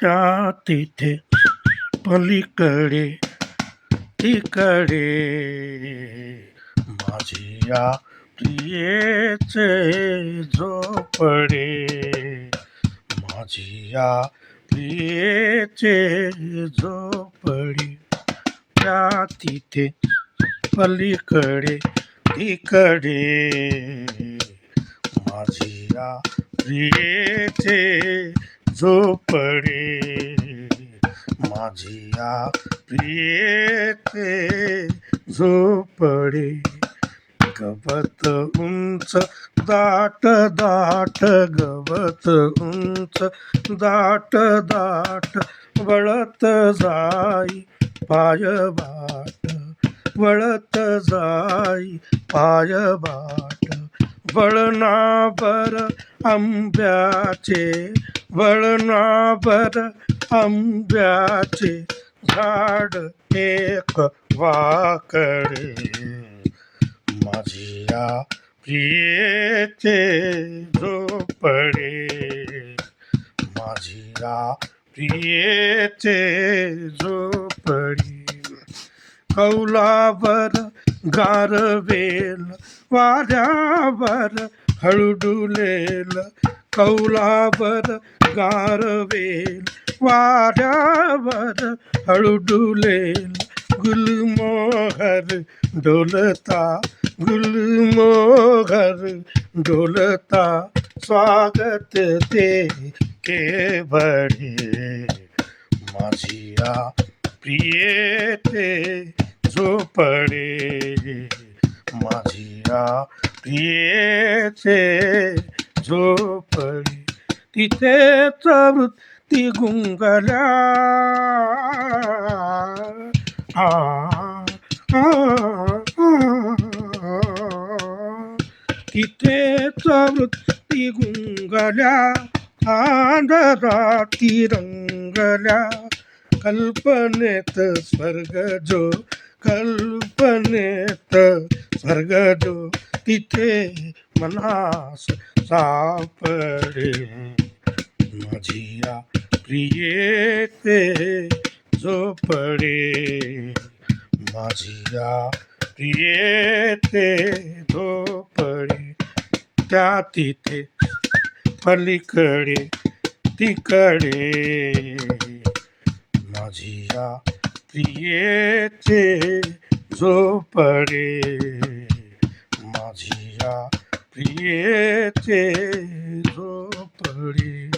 त्या तिथे पलीकडे तिकडे माझिया प्रियेचे झोपडे माझिया प्रियेचे झोपडे त्या तिथे पलीकडे तिकडे माझिया प्रियेचे झोपडे माझिया प्रियेचे झोपडे गवत उंच दाट दाट गवत उंच दाट दाट वळत जाई पायवाट वळत जाई पायवाट वळणावर आंब्याचे वळणावर आंब्याचे झाड एक वाकडे माझिया प्रियेचे झोपडे माझिया प्रियेचे झोपडे कौलावर गारवेल वाऱ्यावर हळुडुलेल कौलावर गारवेल वाऱ्यावर हळुडुलेल गुलमोहर डोलता गुलमोहर डोलता स्वागत ते केवळे माझिया प्रियेचे झोपडे माझिया प्रियेचे झोपडे तिथेच वृत्ती गुंगल्या तिथेच वृत्ती गुंगल्या आंधळाती रंगल्या कल्पनेत स्वर्ग जो कल्पनेत स्वर्ग जो तिथे मनास सापडे माझिया प्रियेचे झोपडे माझिया प्रियेचे झोपडे त्या तिथे पलीकडे तिकडे माझिया प्रियेचे झोपडे माझिया प्रियेचे झोपडे.